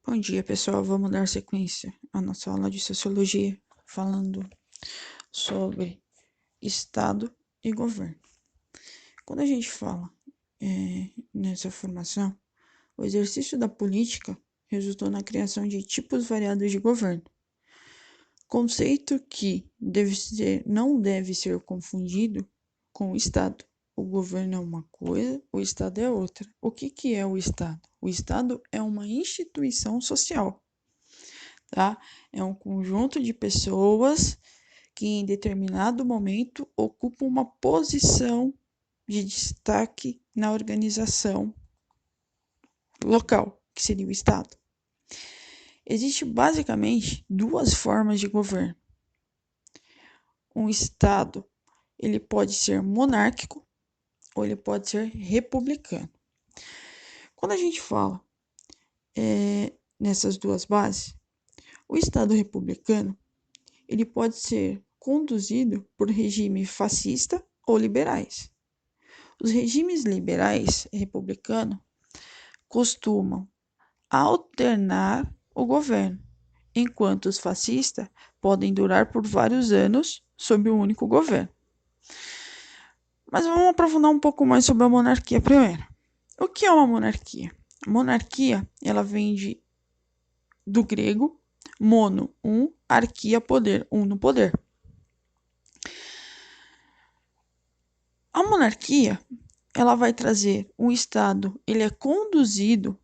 Bom dia, pessoal. Vamos dar sequência à nossa aula de sociologia, falando sobre Estado e governo. Quando a gente fala nessa formação, o exercício da política resultou na criação de tipos variados de governo, conceito que não deve ser confundido com o Estado. O governo é uma coisa, o Estado é outra. O que é o Estado? O Estado é uma instituição social, tá? É um conjunto de pessoas que em determinado momento ocupam uma posição de destaque na organização local, que seria o Estado. Existem basicamente duas formas de governo. Um Estado, ele pode ser monárquico ou ele pode ser republicano. Quando a gente fala nessas duas bases, o Estado republicano ele pode ser conduzido por regime fascista ou liberais. Os regimes liberais republicanos costumam alternar o governo, enquanto os fascistas podem durar por vários anos sob um único governo. Mas vamos aprofundar um pouco mais sobre a monarquia primeiro. O que é uma monarquia? A monarquia, ela vem do grego mono, arquia, poder, no poder. A monarquia, ela vai trazer um Estado, ele é conduzido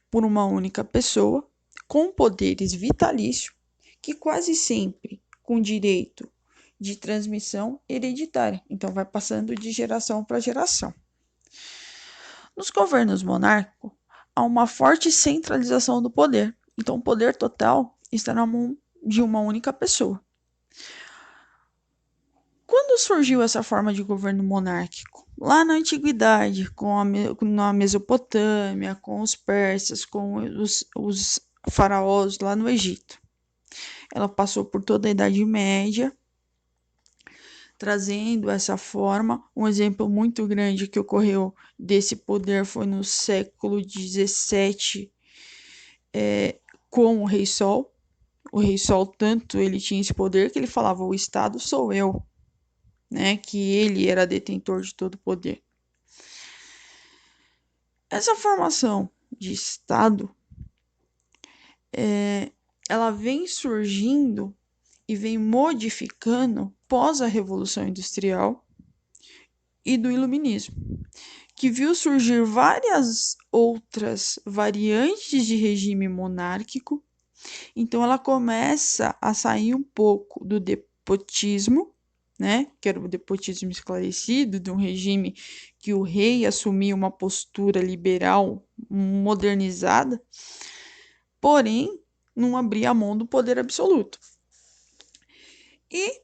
por uma única pessoa, com poderes vitalícios, que quase sempre com direito de transmissão hereditária. Então, vai passando de geração para geração. Nos governos monárquicos, há uma forte centralização do poder. Então, o poder total está na mão de uma única pessoa. Quando surgiu essa forma de governo monárquico? Lá na antiguidade, na Mesopotâmia, com os persas, com os faraós lá no Egito. Ela passou por toda a Idade Média, trazendo essa forma. Um exemplo muito grande que ocorreu desse poder foi no século XVII, com o Rei Sol. O Rei Sol, tanto ele tinha esse poder que ele falava, o Estado sou eu, né? Que ele era detentor de todo o poder. Essa formação de Estado, ela vem surgindo e vem modificando pós a Revolução Industrial e do Iluminismo, que viu surgir várias outras variantes de regime monárquico. Então ela começa a sair um pouco do despotismo, né, que era o despotismo esclarecido, de um regime que o rei assumia uma postura liberal modernizada, porém não abria a mão do poder absoluto. E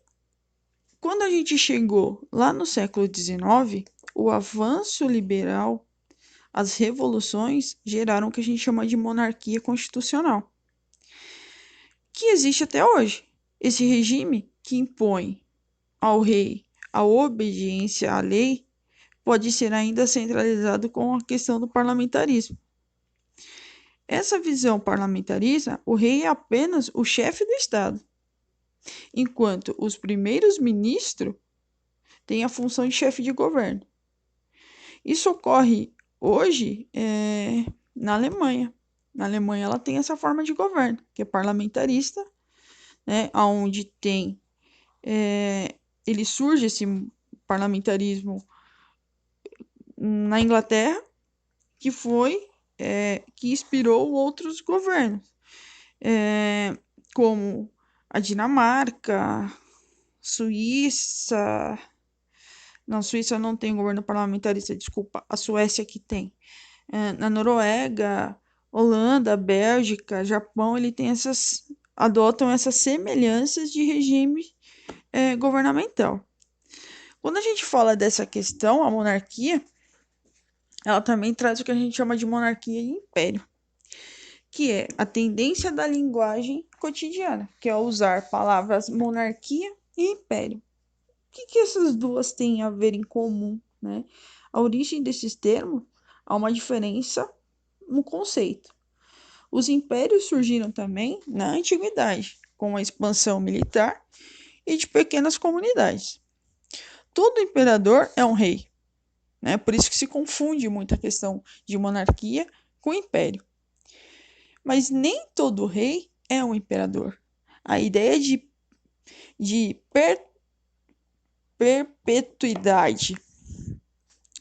quando a gente chegou lá no século XIX, o avanço liberal, as revoluções geraram o que a gente chama de monarquia constitucional, que existe até hoje. Esse regime que impõe ao rei a obediência à lei pode ser ainda centralizado com a questão do parlamentarismo. Essa visão parlamentarista, o rei é apenas o chefe do Estado, enquanto os primeiros ministros têm a função de chefe de governo. Isso ocorre hoje na Alemanha. Na Alemanha ela tem essa forma de governo, que é parlamentarista, né, onde tem ele surge esse parlamentarismo na Inglaterra, que foi que inspirou outros governos, como a Dinamarca, Suíça. Não, Suíça não tem governo parlamentarista, desculpa, a Suécia que tem. Na Noruega, Holanda, Bélgica, Japão, adotam essas semelhanças de regime governamental. Quando a gente fala dessa questão, a monarquia, ela também traz o que a gente chama de monarquia e império, que é a tendência da linguagem cotidiana, que é usar palavras monarquia e império. O que essas duas têm a ver em comum, né? A origem desses termos há uma diferença no conceito. Os impérios surgiram também na antiguidade, com a expansão militar e de pequenas comunidades. Todo imperador é um rei, né? Por isso que se confunde muito a questão de monarquia com império. Mas nem todo rei é um imperador. A ideia de perpetuidade,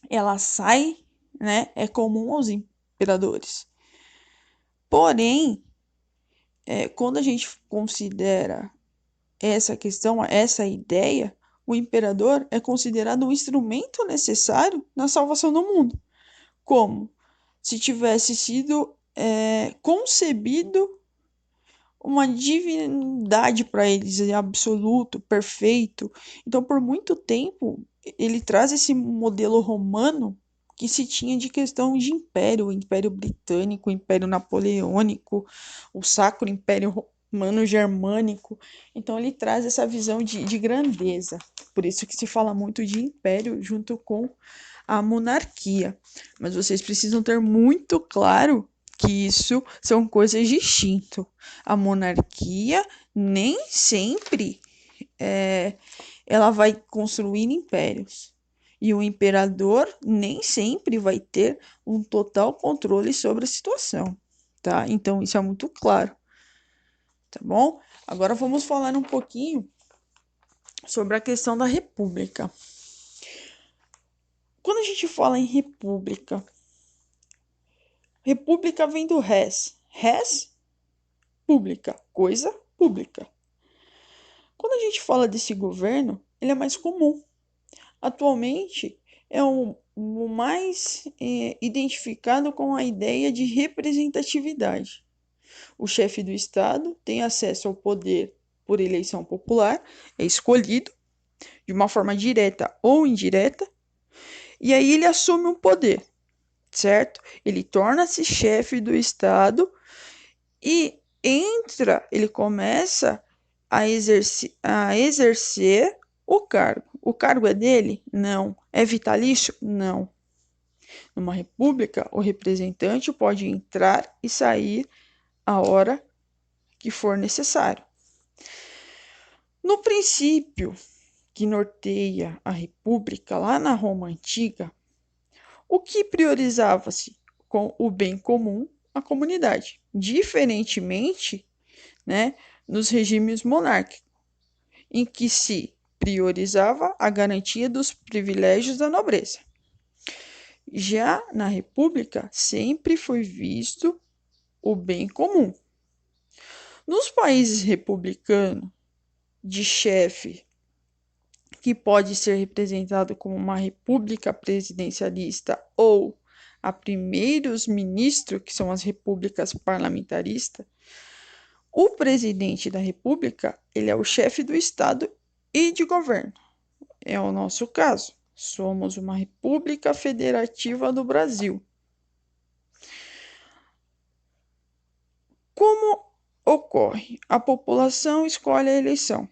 ela sai, né? É comum aos imperadores. Porém, quando a gente considera essa questão, essa ideia, o imperador é considerado um instrumento necessário na salvação do mundo, como se tivesse sido concebido uma divindade para eles, absoluto, perfeito. Então, por muito tempo, ele traz esse modelo romano que se tinha de questão de império, o Império Britânico, o Império Napoleônico, o Sacro Império Romano-Germânico. Então, ele traz essa visão de grandeza. Por isso que se fala muito de império junto com a monarquia. Mas vocês precisam ter muito claro que isso são coisas distintas. A monarquia nem sempre ela vai construir impérios. E o imperador nem sempre vai ter um total controle sobre a situação, tá? Então, isso é muito claro, tá bom? Agora vamos falar um pouquinho sobre a questão da república. Quando a gente fala em república, república vem do res. Res, pública, coisa pública. Quando a gente fala desse governo, ele é mais comum. Atualmente, é o mais identificado com a ideia de representatividade. O chefe do Estado tem acesso ao poder por eleição popular, é escolhido de uma forma direta ou indireta, e aí ele assume um poder, certo? Ele torna-se chefe do Estado e ele começa a exercer o cargo. O cargo é dele? Não. É vitalício? Não. Numa república, o representante pode entrar e sair a hora que for necessário. No princípio que norteia a república lá na Roma antiga, o que priorizava-se com o bem comum à comunidade, diferentemente, né, nos regimes monárquicos, em que se priorizava a garantia dos privilégios da nobreza. Já na República, sempre foi visto o bem comum. Nos países republicanos, de chefe, que pode ser representado como uma república presidencialista ou a primeiros ministros, que são as repúblicas parlamentaristas, o presidente da república, ele é o chefe do Estado e de governo. É o nosso caso. Somos uma república federativa do Brasil. Como ocorre? A população escolhe a eleição.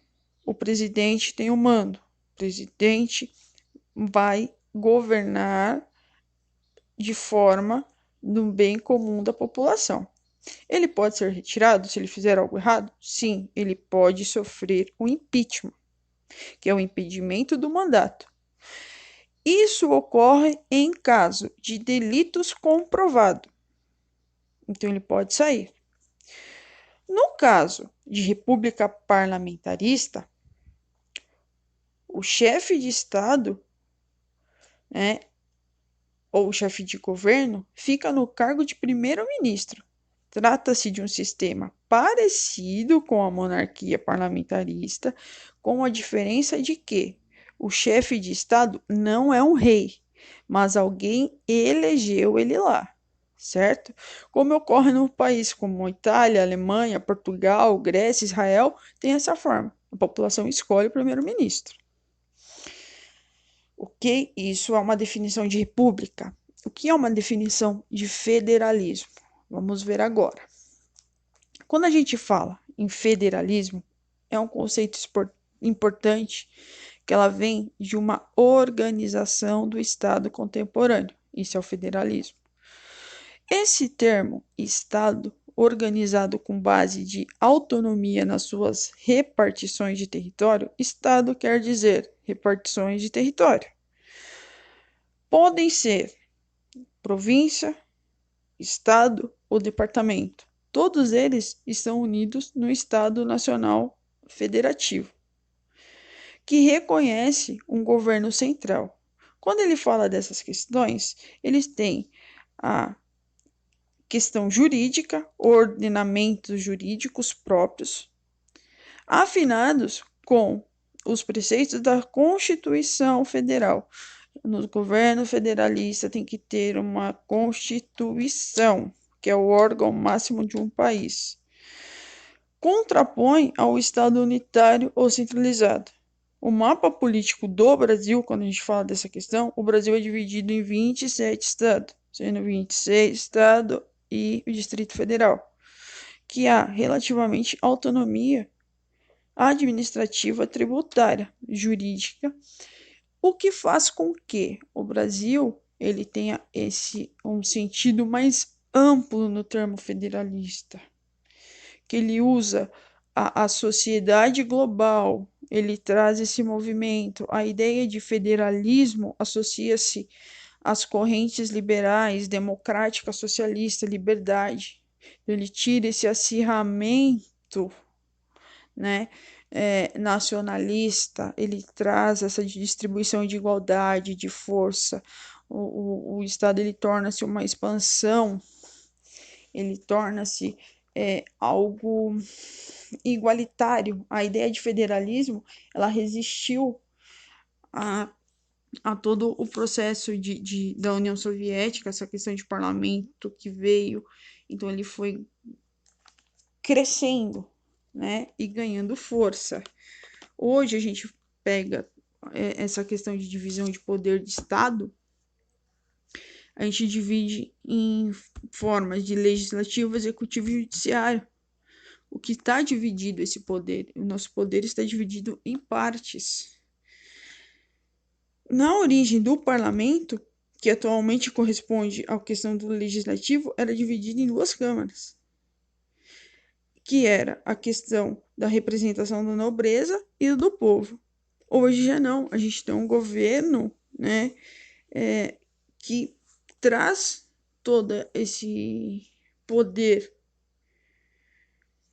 O presidente tem o mando. O presidente vai governar de forma no bem comum da população. Ele pode ser retirado se ele fizer algo errado? Sim, ele pode sofrer um impeachment, que é o impedimento do mandato. Isso ocorre em caso de delitos comprovados. Então, ele pode sair. No caso de república parlamentarista, o chefe de Estado, né, ou chefe de governo, fica no cargo de primeiro-ministro. Trata-se de um sistema parecido com a monarquia parlamentarista, com a diferença de que o chefe de Estado não é um rei, mas alguém elegeu ele lá, certo? Como ocorre no país como Itália, Alemanha, Portugal, Grécia, Israel, tem essa forma. A população escolhe o primeiro-ministro. Ok? Isso é uma definição de república. O que é uma definição de federalismo? Vamos ver agora. Quando a gente fala em federalismo, é um conceito importante que ela vem de uma organização do Estado contemporâneo. Isso é o federalismo. Esse termo Estado organizado com base de autonomia nas suas repartições de território, Estado quer dizer repartições de território. Podem ser província, Estado ou departamento. Todos eles estão unidos no Estado Nacional Federativo, que reconhece um governo central. Quando ele fala dessas questões, eles têm a questão jurídica, ordenamentos jurídicos próprios, afinados com os preceitos da Constituição Federal. No governo federalista tem que ter uma Constituição, que é o órgão máximo de um país. Contrapõe ao Estado unitário ou centralizado. O mapa político do Brasil, quando a gente fala dessa questão, o Brasil é dividido em 27 estados, sendo 26 estados e o Distrito Federal, que há relativamente autonomia administrativa, tributária, jurídica, o que faz com que o Brasil ele tenha um sentido mais amplo no termo federalista, que ele usa a sociedade global, ele traz esse movimento, a ideia de federalismo associa-se às correntes liberais, democrática, socialista, liberdade. Ele tira esse acirramento, né, nacionalista, ele traz essa distribuição de igualdade, de força. O Estado ele torna-se uma expansão, ele torna-se algo igualitário. A ideia de federalismo ela resistiu a todo o processo da União Soviética, essa questão de parlamento que veio, então ele foi crescendo, né, e ganhando força. Hoje a gente pega essa questão de divisão de poder de Estado, a gente divide em formas de legislativo, executivo e judiciário. O que está dividido esse poder? O nosso poder está dividido em partes. Na origem do parlamento, que atualmente corresponde à questão do legislativo, era dividido em duas câmaras, que era a questão da representação da nobreza e do povo. Hoje já não, a gente tem um governo, né, que traz todo esse poder,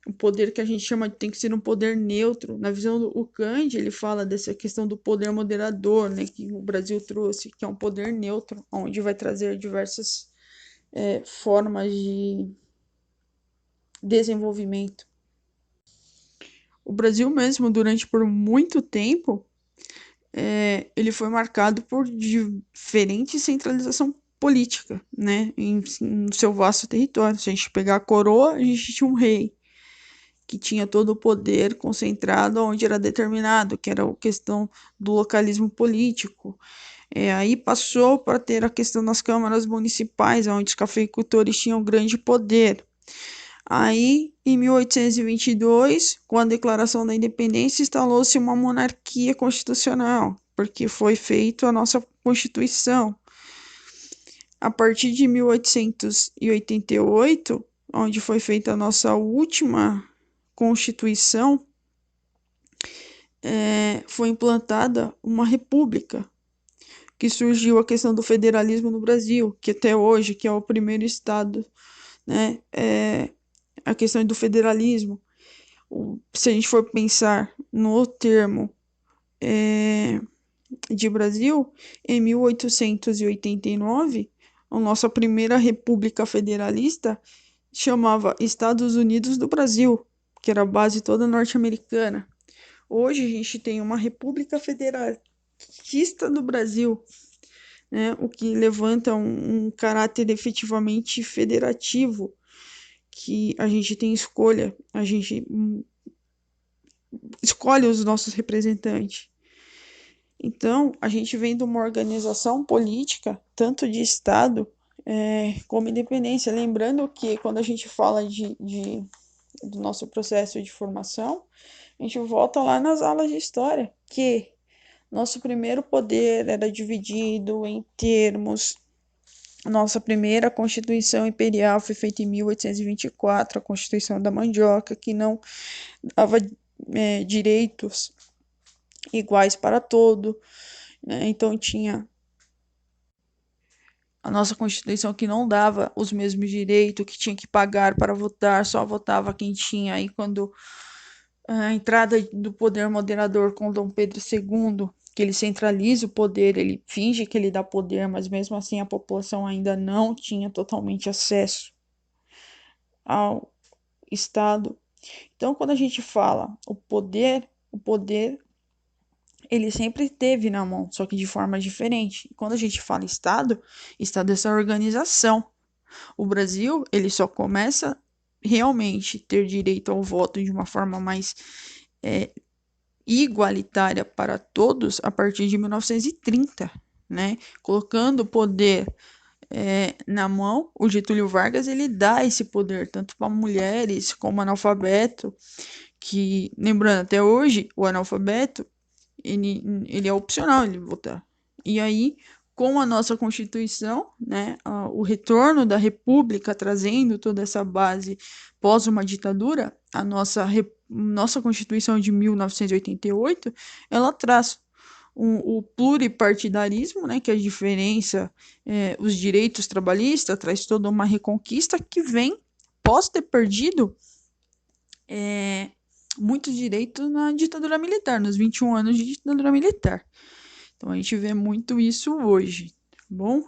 o poder que a gente chama de tem que ser um poder neutro. Na visão do Kant, ele fala dessa questão do poder moderador, né, que o Brasil trouxe, que é um poder neutro, onde vai trazer diversas formas de desenvolvimento. O Brasil mesmo, durante por muito tempo, ele foi marcado por diferente centralização política, né, no seu vasto território. Se a gente pegar a coroa, a gente tinha um rei, que tinha todo o poder concentrado onde era determinado, que era a questão do localismo político. Aí passou para ter a questão das câmaras municipais, onde os cafeicultores tinham grande poder. Aí, em 1822, com a Declaração da Independência, instalou-se uma monarquia constitucional, porque foi feita a nossa Constituição. A partir de 1888, onde foi feita a nossa última Constituição, foi implantada uma república, que surgiu a questão do federalismo no Brasil, que até hoje, que é o primeiro estado, né, a questão do federalismo. Se a gente for pensar no termo de Brasil, em 1889, a nossa primeira república federalista chamava Estados Unidos do Brasil, que era a base toda norte-americana. Hoje a gente tem uma república federalista do Brasil, né, o que levanta um caráter efetivamente federativo, que a gente tem escolha, a gente escolhe os nossos representantes. Então, a gente vem de uma organização política, tanto de Estado como independência. Lembrando que quando a gente fala do nosso processo de formação, a gente volta lá nas aulas de história, que nosso primeiro poder era dividido em termos Nossa primeira Constituição Imperial foi feita em 1824, a Constituição da Mandioca, que não dava direitos iguais para todo, né? Então tinha a nossa Constituição que não dava os mesmos direitos, que tinha que pagar para votar, só votava quem tinha. Aí quando a entrada do poder moderador com Dom Pedro II, que ele centraliza o poder, ele finge que ele dá poder, mas mesmo assim a população ainda não tinha totalmente acesso ao Estado. Então, quando a gente fala o poder ele sempre teve na mão, só que de forma diferente. Quando a gente fala Estado, Estado é essa organização. O Brasil, ele só começa realmente ter direito ao voto de uma forma mais igualitária para todos a partir de 1930, né? Colocando o poder na mão, o Getúlio Vargas ele dá esse poder tanto para mulheres como analfabeto, que lembrando até hoje o analfabeto ele é opcional ele votar. E aí, com a nossa Constituição, né, o retorno da República trazendo toda essa base pós uma ditadura, a nossa Constituição de 1988, ela traz o pluripartidarismo, né, que é a diferença, os direitos trabalhistas, traz toda uma reconquista que vem pós ter perdido muitos direitos na ditadura militar, nos 21 anos de ditadura militar. Então a gente vê muito isso hoje, tá bom?